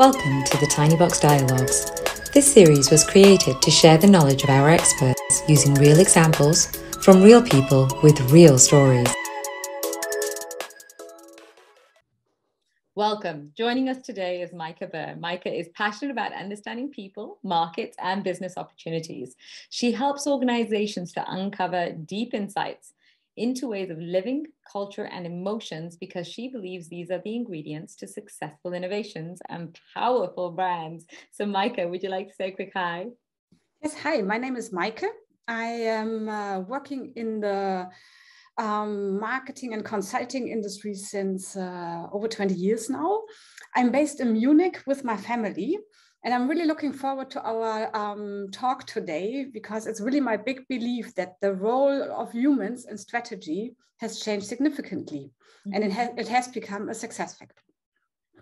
Welcome to the TinyBox Dialogues. This series was created to share the knowledge of our experts using real examples from real people with real stories. Welcome. Joining us today is Maike Buhr. Maike is passionate about understanding people, markets, and business opportunities. She helps organizations to uncover deep insights into ways of living, culture, and emotions because she believes these are the ingredients to successful innovations and powerful brands. So Maike, would you like to say a quick hi? Yes, hi, my name is Maike. I am working in the marketing and consulting industry since over 20 years now. I'm based in Munich with my family, and I'm really looking forward to our talk today because it's really my big belief that the role of humans in strategy has changed significantly, and it has become a success factor.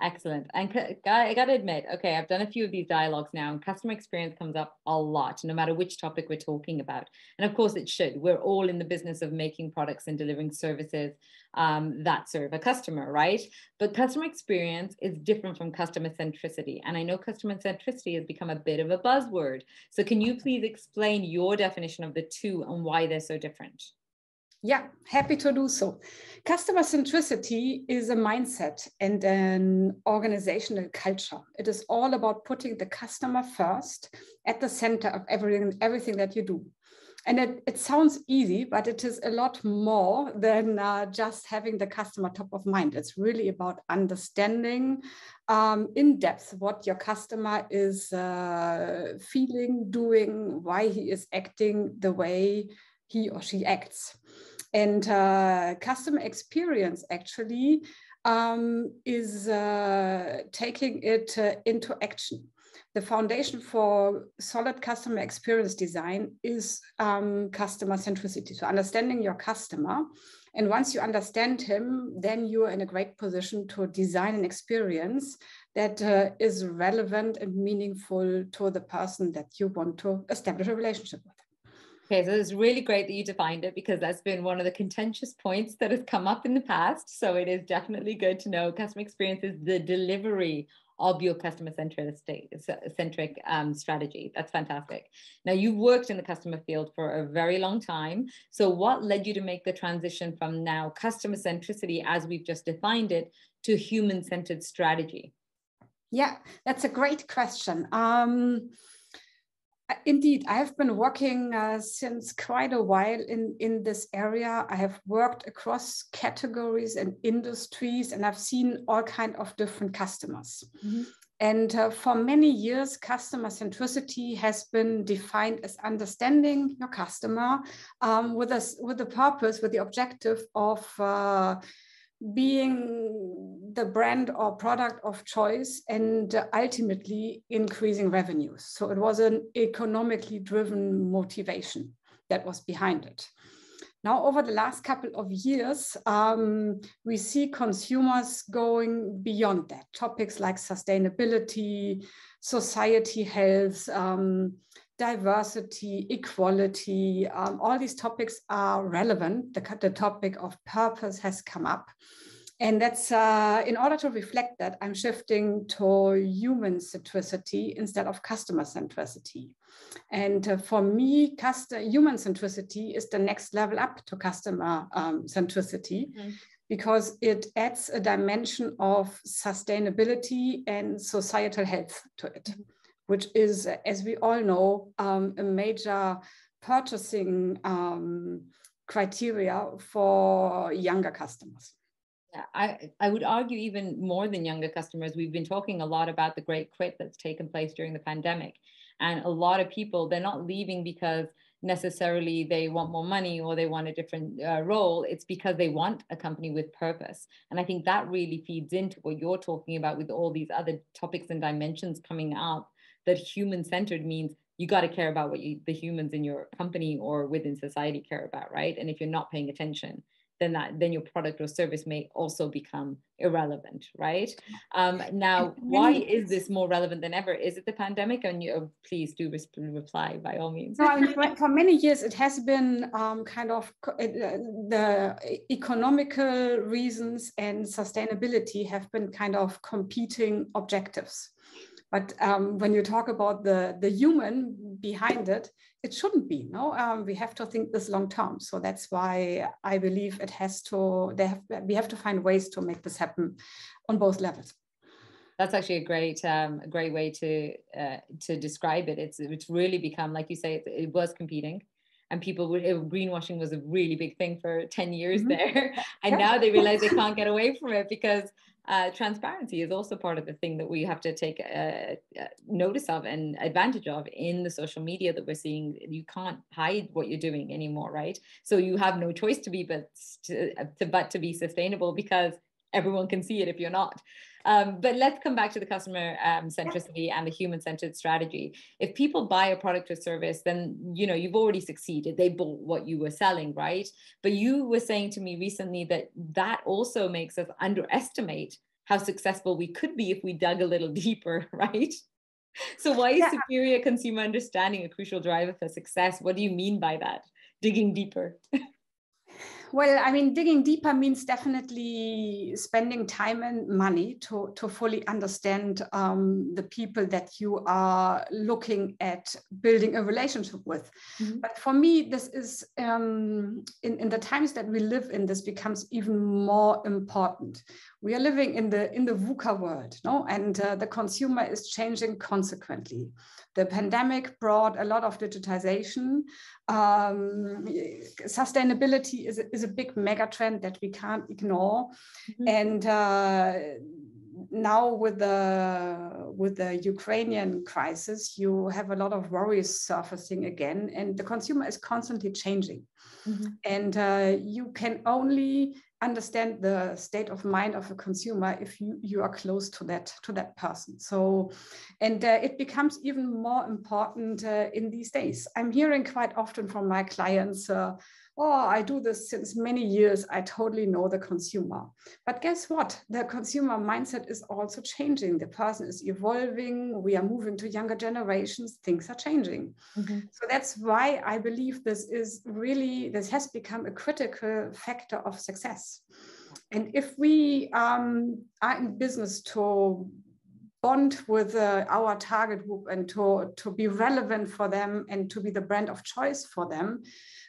Excellent. And I got to admit, okay, I've done a few of these dialogues now, and customer experience comes up a lot, no matter which topic we're talking about. And of course it should. We're all in the business of making products and delivering services that serve a customer, right? But customer experience is different from customer centricity. And I know customer centricity has become a bit of a buzzword. So can you please explain your definition of the two and why they're so different? Yeah, happy to do so. Customer centricity is a mindset and an organizational culture. It is all about putting the customer first at the center of everything that you do. And it sounds easy, but it is a lot more than just having the customer top of mind. It's really about understanding in depth what your customer is feeling, doing, why he is acting the way he or she acts. And customer experience actually is taking it into action. The foundation for solid customer experience design is customer centricity, so understanding your customer. And once you understand him, then you are in a great position to design an experience that is relevant and meaningful to the person that you want to establish a relationship with. Okay, so it's really great that you defined it because that's been one of the contentious points that has come up in the past. So it is definitely good to know customer experience is the delivery of your customer-centric strategy. That's fantastic. Now, you've worked in the customer field for a very long time. So what led you to make the transition from now customer centricity, as we've just defined it, to human-centered strategy? Yeah, that's a great question. Indeed, I have been working since quite a while in this area. I have worked across categories and industries, and I've seen all kinds of different customers. Mm-hmm. And for many years, customer centricity has been defined as understanding your customer with the purpose, with the objective of being the brand or product of choice and ultimately increasing revenues. So it was an economically driven motivation that was behind it. Now, over the last couple of years, we see consumers going beyond that. Topics like sustainability, society health, diversity, equality, all these topics are relevant. The topic of purpose has come up. And that's in order to reflect that, I'm shifting to human centricity instead of customer centricity. And for me, human centricity is the next level up to customer centricity. Mm-hmm. Because it adds a dimension of sustainability and societal health to it. Mm-hmm. Which is, as we all know, a major purchasing criteria for younger customers. Yeah, I would argue even more than younger customers. We've been talking a lot about the great quit that's taken place during the pandemic. And a lot of people, they're not leaving because necessarily they want more money or they want a different role. It's because they want a company with purpose. And I think that really feeds into what you're talking about with all these other topics and dimensions coming out. That human-centered means you got to care about what the humans in your company or within society care about, right? And if you're not paying attention, then your product or service may also become irrelevant, right? Now, why is this more relevant than ever? Is it the pandemic? And please do reply by all means. No, I mean, for many years it has been kind of the economical reasons and sustainability have been kind of competing objectives. But when you talk about the human behind it, it shouldn't be. No, we have to think this long term. So that's why I believe it has to. We have to find ways to make this happen on both levels. That's actually a great way to describe it. It's really become, like you say, it was competing, and greenwashing was a really big thing for 10 years there, and now they realize they can't get away from it because transparency is also part of the thing that we have to take notice of and advantage of in the social media that we're seeing. You can't hide what you're doing anymore, right? So you have no choice but to be sustainable, because everyone can see it if you're not. But let's come back to the customer centricity and the human-centered strategy. If people buy a product or service, then you've already succeeded. They bought what you were selling, right? But you were saying to me recently that also makes us underestimate how successful we could be if we dug a little deeper, right? So why is superior consumer understanding a crucial driver for success? What do you mean by that? Digging deeper. Well, I mean, digging deeper means definitely spending time and money to fully understand the people that you are looking at building a relationship with. Mm-hmm. But for me, this is, in the times that we live in, this becomes even more important. We are living in the VUCA world, no? And the consumer is changing consequently. The pandemic brought a lot of digitization. Sustainability is a big mega trend that we can't ignore. Mm-hmm. And now with the Ukrainian crisis, you have a lot of worries surfacing again, and the consumer is constantly changing. Mm-hmm. And you can only understand the state of mind of a consumer if you are close to that person. So, and it becomes even more important in these days. I'm hearing quite often from my clients, I do this since many years. I totally know the consumer. But guess what? The consumer mindset is also changing. The person is evolving. We are moving to younger generations. Things are changing. Mm-hmm. So that's why I believe this has become a critical factor of success. And if we are in business to bond with our target group and to be relevant for them and to be the brand of choice for them,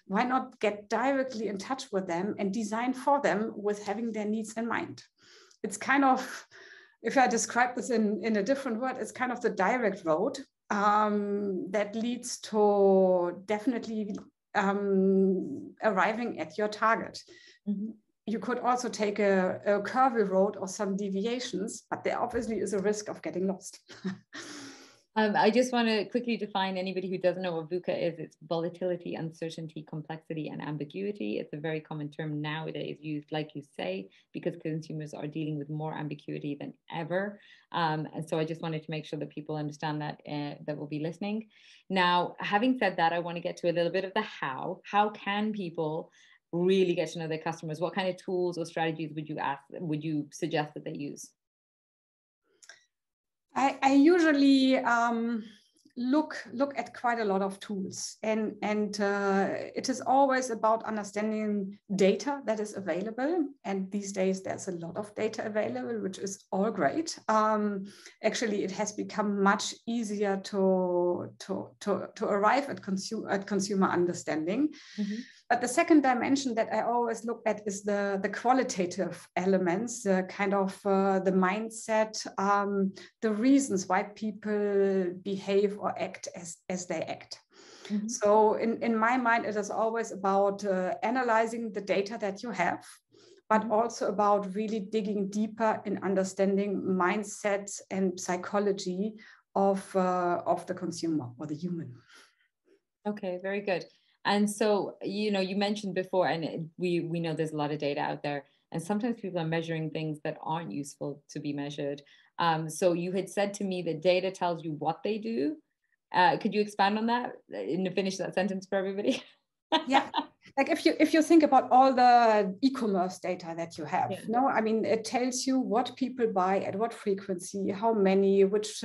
why not get directly in touch with them and design for them with having their needs in mind? It's kind of, if I describe this in a different word, it's kind of the direct road that leads to definitely arriving at your target. Mm-hmm. You could also take a curvy road or some deviations, but there obviously is a risk of getting lost. I just want to quickly define, anybody who doesn't know what VUCA is. It's volatility, uncertainty, complexity, and ambiguity. It's a very common term nowadays used, like you say, because consumers are dealing with more ambiguity than ever. And so I just wanted to make sure that people understand that, that will be listening. Now, having said that, I want to get to a little bit of the how. How can people really get to know their customers? What kind of tools or strategies would you suggest that they use? I usually look at quite a lot of tools, and it is always about understanding data that is available. And these days there's a lot of data available, which is all great. Actually, it has become much easier to arrive at consumer understanding. Mm-hmm. But the second dimension that I always look at is the qualitative elements, kind of the mindset, the reasons why people behave or act as they act. Mm-hmm. So in my mind, it is always about analyzing the data that you have, but mm-hmm. also about really digging deeper in understanding mindsets and psychology of the consumer or the human. Okay, very good. And so, you mentioned before, and we know there's a lot of data out there, and sometimes people are measuring things that aren't useful to be measured. So you had said to me that data tells you what they do. Could you expand on that and finish that sentence for everybody? Yeah. like if you think about all the e-commerce data that you have, no, I mean, it tells you what people buy at what frequency, how many, which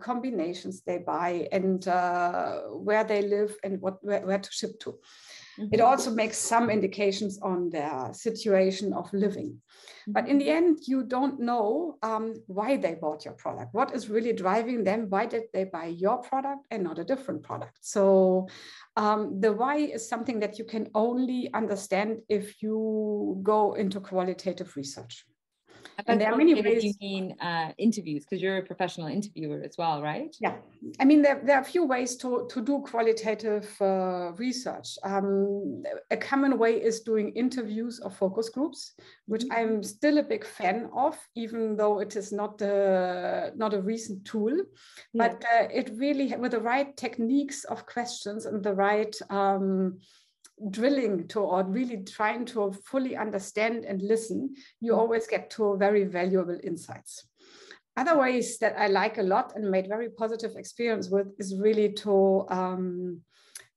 combinations they buy, and where they live and where to ship to. It also makes some indications on their situation of living. But in the end, you don't know why they bought your product. What is really driving them? Why did they buy your product and not a different product? So the why is something that you can only understand if you go into qualitative research. And there are many ways. You mean interviews, because you're a professional interviewer as well, right? Yeah, I mean, there are a few ways to do qualitative research. A common way is doing interviews or focus groups, which I'm still a big fan of, even though it is not a recent tool. But it really, with the right techniques of questions and the right drilling to, or really trying to fully understand and listen, you always get to very valuable insights. Other ways that I like a lot and made very positive experience with is really to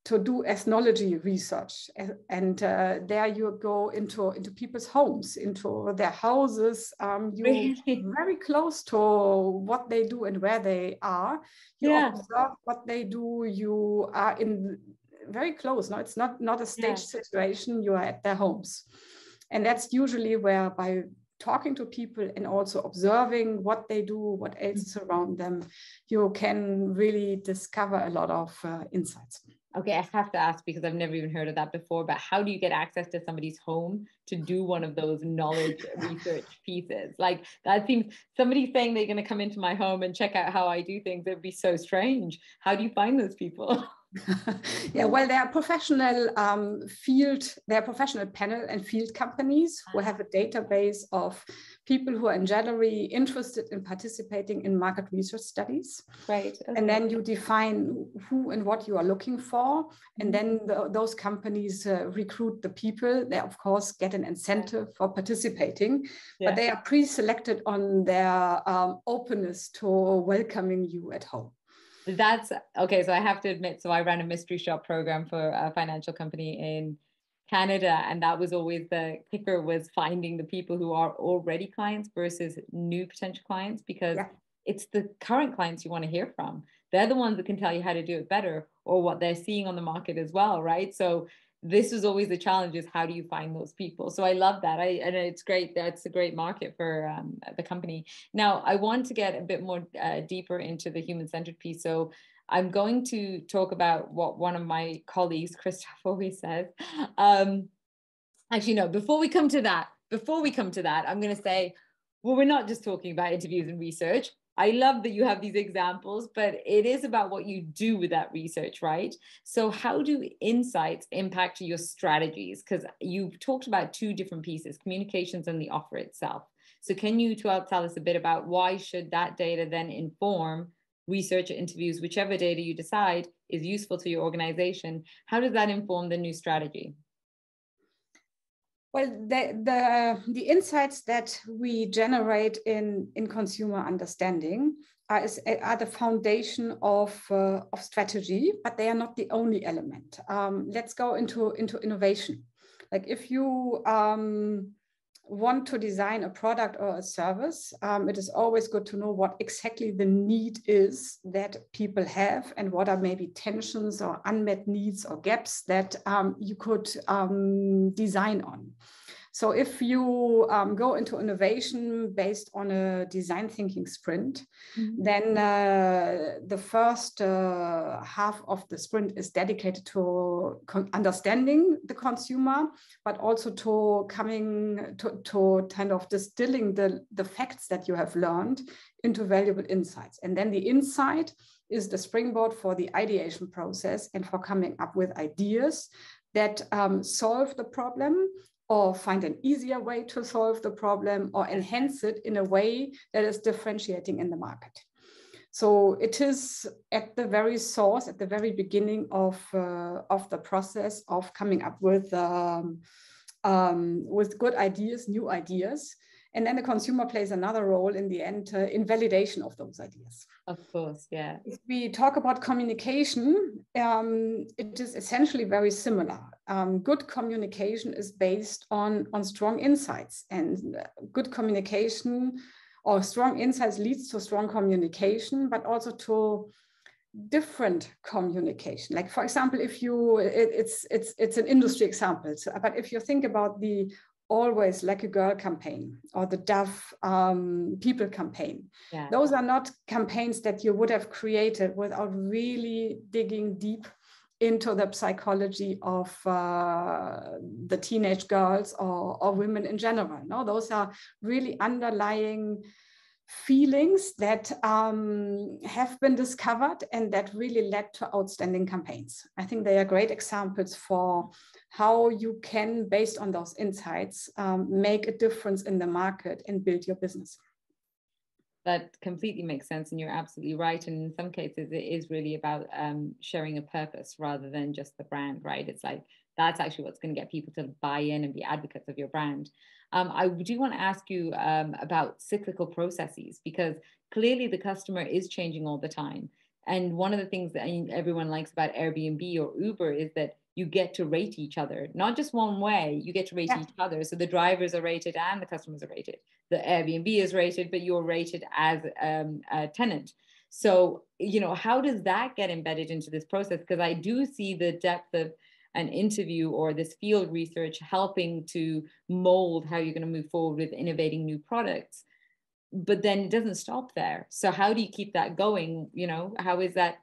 do ethnology research. And there you go into people's homes, into their houses. You're very close to what they do and where they are. You observe what they do. You are in very close. No, it's not a staged situation. You are at their homes. And that's usually where, by talking to people and also observing what they do, what else is around them, you can really discover a lot of insights. Okay, I have to ask, because I've never even heard of that before, but how do you get access to somebody's home to do one of those knowledge research pieces? Like, that seems, somebody saying they're going to come into my home and check out how I do things, it would be so strange. How do you find those people? Yeah, well, there are professional professional panel and field companies who have a database of people who are generally interested in participating in market research studies. Right. Okay. And then you define who and what you are looking for. And then those companies recruit the people. They, of course, get an incentive for participating, but they are pre-selected on their openness to welcoming you at home. That's okay. So I have to admit, so I ran a mystery shop program for a financial company in Canada, and that was always the kicker, was finding the people who are already clients versus new potential clients, because it's the current clients you want to hear from. They're the ones that can tell you how to do it better, or what they're seeing on the market as well, right? So this is always the challenge, is how do you find those people? So I love that. And it's great. That's a great market for the company. Now, I want to get a bit more deeper into the human-centered piece. So I'm going to talk about what one of my colleagues, Christoph, always says. Actually, no, before we come to that, I'm going to say, well, we're not just talking about interviews and research. I love that you have these examples, but it is about what you do with that research, right? So how do insights impact your strategies? Because you've talked about two different pieces, communications and the offer itself. So can you tell us a bit about why should that data then inform research or interviews, whichever data you decide is useful to your organization? How does that inform the new strategy? Well, the insights that we generate in consumer understanding are the foundation of strategy, but they are not the only element. Let's go into innovation. Like, if you want to design a product or a service, it is always good to know what exactly the need is that people have, and what are maybe tensions or unmet needs or gaps that you could design on. So if you go into innovation based on a design thinking sprint, then the first half of the sprint is dedicated to understanding the consumer, but also to to kind of distilling the facts that you have learned into valuable insights. And then the insight is the springboard for the ideation process and for coming up with ideas that solve the problem, or find an easier way to solve the problem, or enhance it in a way that is differentiating in the market. So it is at the very source, at the very beginning of the process of coming up with good ideas, new ideas. And then the consumer plays another role in the end in validation of those ideas. Of course, yeah. If we talk about communication, it is essentially very similar. Good communication is based on strong insights, and good communication or strong insights leads to strong communication, but also to different communication. Like, for example, if you, it's an industry example, but if you think about the Always Like a Girl campaign or the Dove People campaign, Yeah. those are not campaigns that you would have created without really digging deep into the psychology of the teenage girls or women in general. No, those are really underlying feelings that have been discovered and that really led to outstanding campaigns. I think they are great examples for how you can, based on those insights, make a difference in the market and build your business. That completely makes sense, and you're absolutely right. And in some cases, it is really about sharing a purpose rather than just the brand, right? It's like that's actually what's going to get people to buy in and be advocates of your brand. I do want to ask you about cyclical processes, because clearly the customer is changing all the time. And one of the things that everyone likes about Airbnb or Uber is that you get to rate each other, not just one way, you get to rate each other. So the drivers are rated and the customers are rated. The Airbnb is rated, but you're rated as a tenant. So, you know, how does that get embedded into this process? Because I do see the depth of an interview or this field research helping to mold how you're going to move forward with innovating new products. But then it doesn't stop there. So how do you keep that going? You know, how is that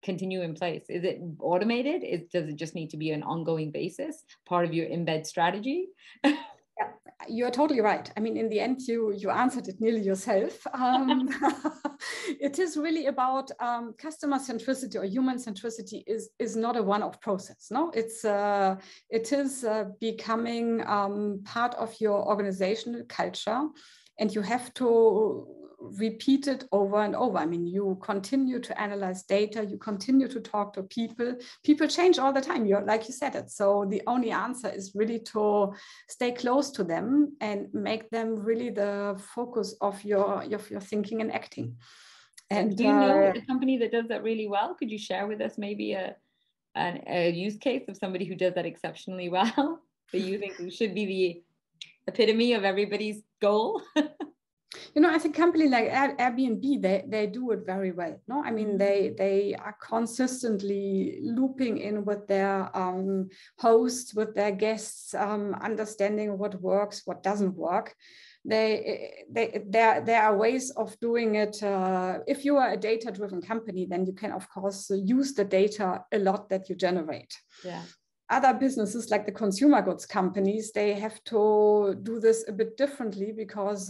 continue in place? Is it automated? Does it just need to be an ongoing basis, part of your embed strategy? Yeah, you're totally right. I mean, in the end, you answered it nearly yourself. It is really about customer centricity or human centricity is not a one-off process. No, it is becoming part of your organizational culture, and you have to repeat it over and over. I mean, you continue to analyze data, you continue to talk to people. People change all the time, like you said it. So the only answer is really to stay close to them and make them really the focus of your thinking and acting. And do you know a company that does that really well? Could you share with us maybe a use case of somebody who does that exceptionally well that you think should be the epitome of everybody's goal? You know, I think companies like Airbnb, they do it very well. No, I mean, they are consistently looping in with their hosts, with their guests, understanding what works, what doesn't work. There are ways of doing it. If you are a data-driven company, then you can, of course, use the data a lot that you generate. Yeah. Other businesses like the consumer goods companies, they have to do this a bit differently because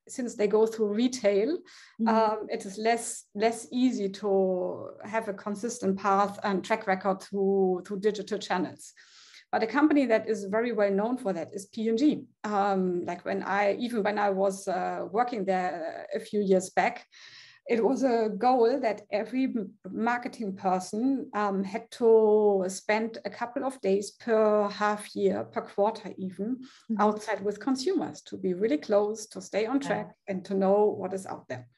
since they go through retail, it is less easy to have a consistent path and track record through digital channels. But a company that is very well known for that is P&G. Like when I was working there a few years back, it was a goal that every marketing person had to spend a couple of days per half year, per quarter even, outside with consumers to be really close, to stay on track and to know what is out there.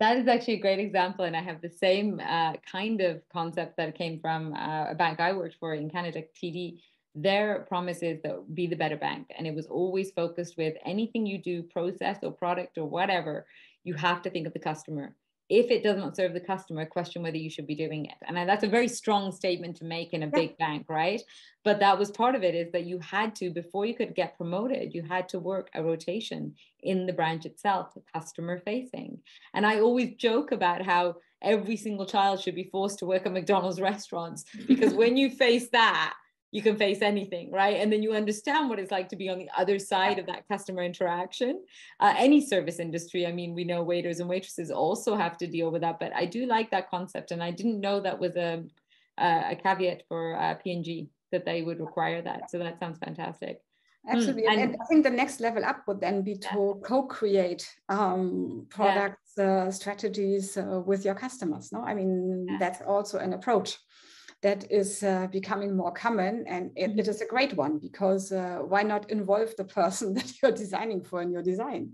That is actually a great example. And I have the same kind of concept that came from a bank I worked for in Canada, TD. Their promise is that be the better bank. And it was always focused with anything you do, process or product or whatever, you have to think of the customer. If it does not serve the customer, question whether you should be doing it. And that's a very strong statement to make in a big bank, right? But that was part of it, is that you had to, before you could get promoted, you had to work a rotation in the branch itself, customer facing. And I always joke about how every single child should be forced to work at McDonald's restaurants, because when you face that, you can face anything, right? And then you understand what it's like to be on the other side of that customer interaction. Any service industry, I mean, we know waiters and waitresses also have to deal with that, but I do like that concept. And I didn't know that was a caveat for P&G, that they would require that. So that sounds fantastic. Absolutely. And I think the next level up would then be to co-create products, strategies with your customers. No, I mean, that's also an approach. that is becoming more common, and it is a great one, because why not involve the person that you're designing for in your design?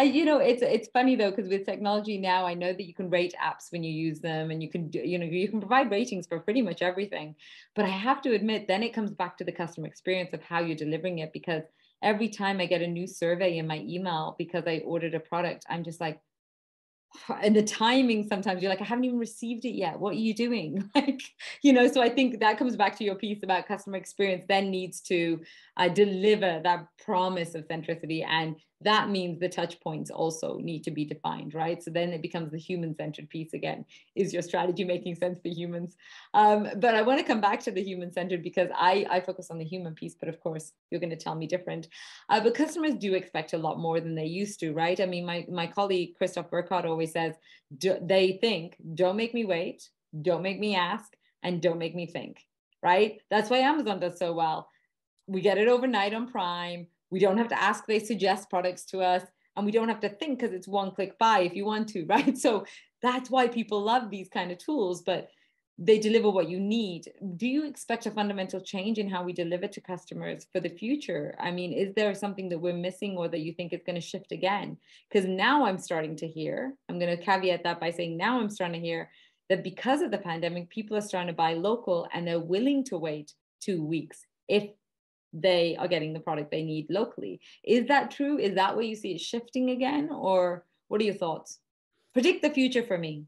You know, it's funny though, because with technology now, I know that you can rate apps when you use them, and you can do, you know, you can provide ratings for pretty much everything. But I have to admit, then it comes back to the customer experience of how you're delivering it, because every time I get a new survey in my email because I ordered a product, I'm just like, and the timing, sometimes you're like, I haven't even received it yet. What are you doing? Like, you know, so I think that comes back to your piece about customer experience then needs to deliver that promise of centricity. And that means the touch points also need to be defined, right? So then it becomes the human-centered piece again. Is your strategy making sense for humans? But I want to come back to the human-centered, because I focus on the human piece, but of course you're going to tell me different. But customers do expect a lot more than they used to, right? I mean, my colleague, Christoph Burkhardt, always says, they think, don't make me wait, don't make me ask, and don't make me think, right? That's why Amazon does so well. We get it overnight on Prime. We don't have to ask, they suggest products to us, and we don't have to think, because it's one click buy if you want to, right? So that's why people love these kind of tools, but they deliver what you need. Do you expect a fundamental change in how we deliver to customers for the future? I mean, is there something that we're missing, or that you think is going to shift again? Because now I'm starting to hear, I'm going to caveat that by saying now I'm starting to hear that because of the pandemic, people are starting to buy local, and they're willing to wait 2 weeks if they are getting the product they need locally. Is that true? Is that where you see it shifting again? Or what are your thoughts? Predict the future for me.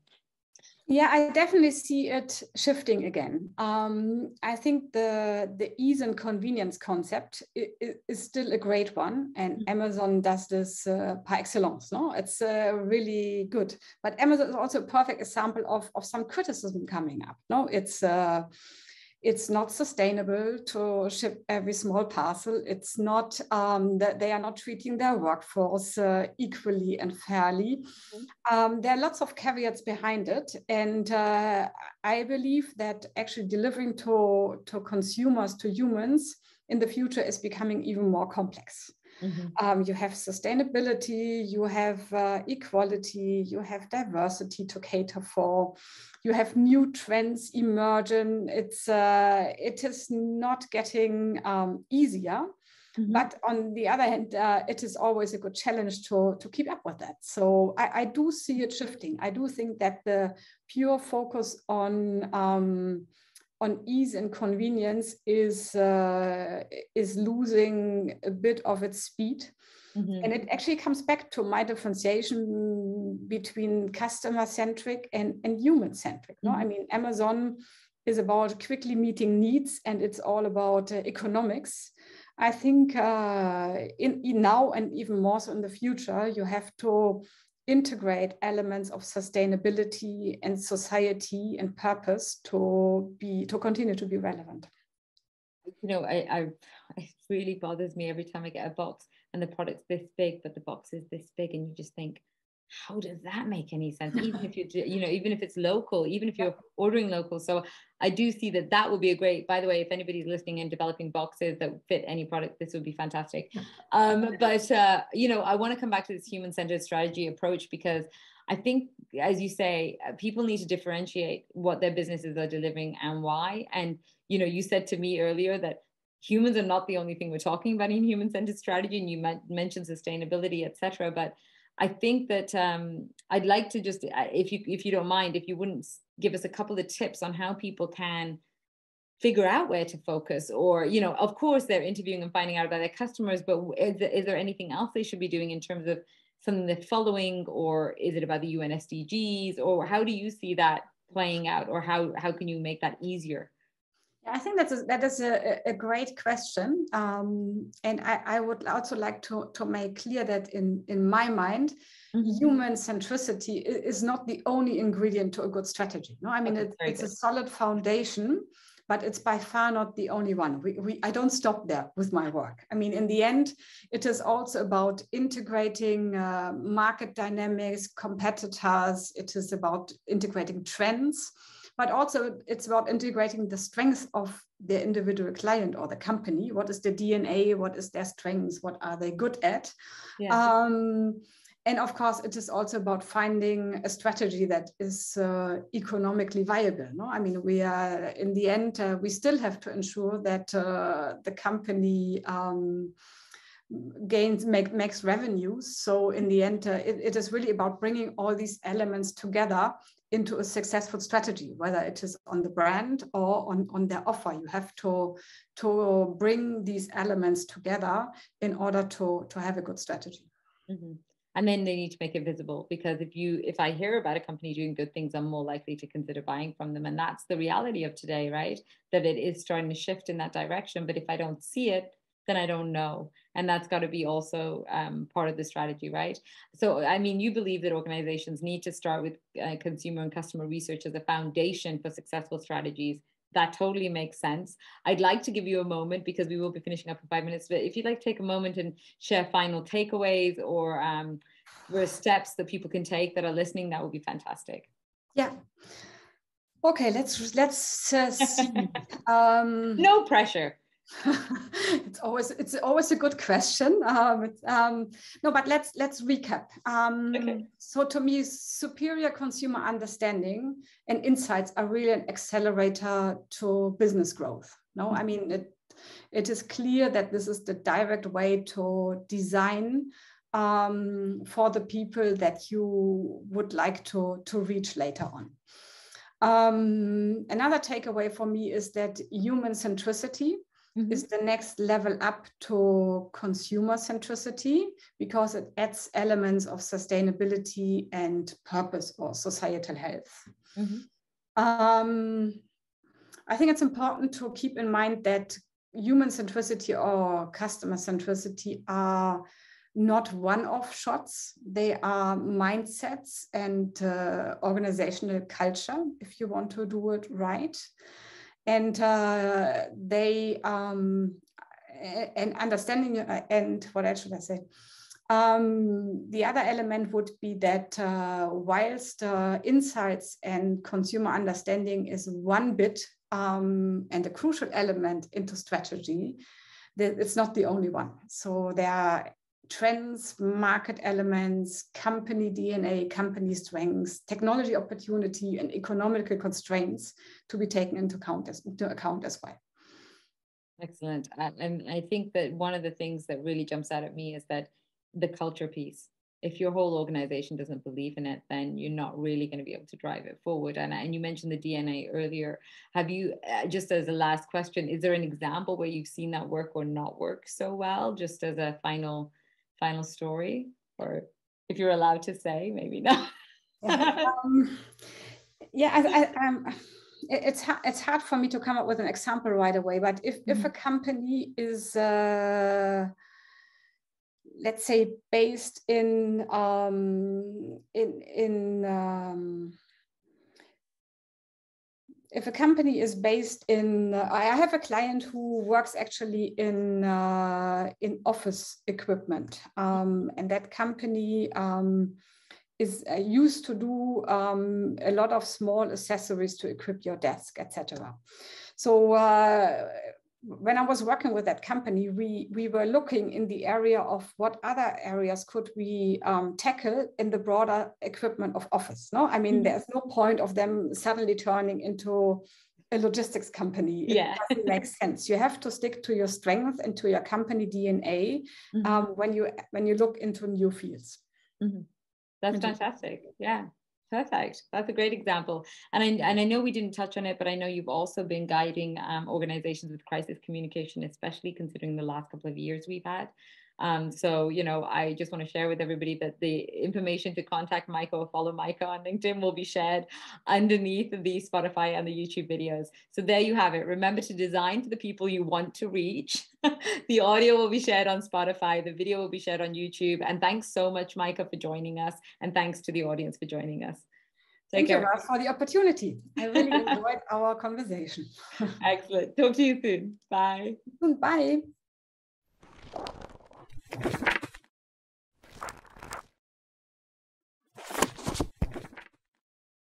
Yeah, I definitely see it shifting again. I think the ease and convenience concept is still a great one, and Amazon does this par excellence. No, it's really good. But Amazon is also a perfect example of some criticism coming up. No, it's not sustainable to ship every small parcel. It's not that they are not treating their workforce equally and fairly. There are lots of caveats behind it. And I believe that actually delivering to consumers, to humans in the future is becoming even more complex. You have sustainability, you have equality, you have diversity to cater for, you have new trends emerging. It is not getting easier, but on the other hand, it is always a good challenge to keep up with that. So I do see it shifting. I do think that the pure focus on ease and convenience is losing a bit of its speed. And it actually comes back to my differentiation between customer-centric and human-centric. No? I mean, Amazon is about quickly meeting needs, and it's all about economics. I think in now and even more so in the future, you have to integrate elements of sustainability and society and purpose to continue to be relevant. You know, it really bothers me every time I get a box and the product's this big, but the box is this big, and you just think, how does that make any sense? Even if even if it's local, even if you're ordering local. So I do see that would be a great, by the way, if anybody's listening and developing boxes that fit any product, this would be fantastic. But I want to come back to this human-centered strategy approach, because I think, as you say, people need to differentiate what their businesses are delivering and why. And, you said to me earlier that humans are not the only thing we're talking about in human-centered strategy. And you mentioned sustainability, et cetera. But I think that I'd like to just, if you don't mind, if you wouldn't give us a couple of tips on how people can figure out where to focus, or, of course they're interviewing and finding out about their customers, but is there anything else they should be doing in terms of something they're following, or is it about the UN SDGs, or how do you see that playing out, or how can you make that easier? I think that is a great question. And I would also like to make clear that in my mind, human centricity is not the only ingredient to a good strategy. No, I mean, it's a solid foundation, but it's by far not the only one. I don't stop there with my work. I mean, in the end, it is also about integrating market dynamics, competitors. It is about integrating trends. But also it's about integrating the strengths of the individual client or the company. What is the DNA? What is their strengths? What are they good at? Yeah. And of course, it is also about finding a strategy that is economically viable. No, I mean, we are in the end, we still have to ensure that the company makes revenues. So in the end, it is really about bringing all these elements together into a successful strategy, whether it is on the brand or on their offer. You have to bring these elements together in order to have a good strategy. Mm-hmm. And then they need to make it visible, because if I hear about a company doing good things, I'm more likely to consider buying from them. And that's the reality of today, right? That it is starting to shift in that direction. But if I don't see it, then I don't know. And that's got to be also part of the strategy, right? So, I mean, you believe that organizations need to start with consumer and customer research as a foundation for successful strategies. That totally makes sense. I'd like to give you a moment, because we will be finishing up in 5 minutes, but if you'd like to take a moment and share final takeaways or steps that people can take that are listening, that would be fantastic. Yeah. Okay, let's see. No pressure. It's always a good question. No, but let's recap. Okay. So to me, superior consumer understanding and insights are really an accelerator to business growth. No, I mean, it is clear that this is the direct way to design for the people that you would like to reach later on. Another takeaway for me is that human centricity is the next level up to consumer centricity, because it adds elements of sustainability and purpose or societal health. I think it's important to keep in mind that human centricity or customer centricity are not one-off shots. They are mindsets and organizational culture, if you want to do it right. And and understanding, and what else should I say? The other element would be that whilst insights and consumer understanding is one bit and a crucial element into strategy, it's not the only one. So there are trends, market elements, company DNA, company strengths, technology opportunity, and economical constraints to be taken into account as well. Excellent. And I think that one of the things that really jumps out at me is that the culture piece. If your whole organization doesn't believe in it, then you're not really going to be able to drive it forward. And you mentioned the DNA earlier. Have you, just as a last question, is there an example where you've seen that work or not work so well, just as a final story? Or if you're allowed to say, maybe not. It's hard for me to come up with an example right away, but if a company is let's say based in if a company is based in, I have a client who works actually in office equipment, and that company is used to do a lot of small accessories to equip your desk, etc. So when I was working with that company, we were looking in the area of what other areas could we tackle in the broader equipment of office. No, I mean, there's no point of them suddenly turning into a logistics company. It doesn't make sense. You have to stick to your strength and to your company DNA when you look into new fields. That's fantastic. Yeah. Perfect. That's a great example. And I know we didn't touch on it, but I know you've also been guiding organizations with crisis communication, especially considering the last couple of years we've had. So, I just want to share with everybody that the information to contact Micah or follow Micah on LinkedIn will be shared underneath the Spotify and the YouTube videos. So there you have it. Remember to design to the people you want to reach. The audio will be shared on Spotify. The video will be shared on YouTube. And thanks so much, Micah, for joining us. And thanks to the audience for joining us. Thank you for the opportunity. I really enjoyed our conversation. Excellent. Talk to you soon. Bye. Bye.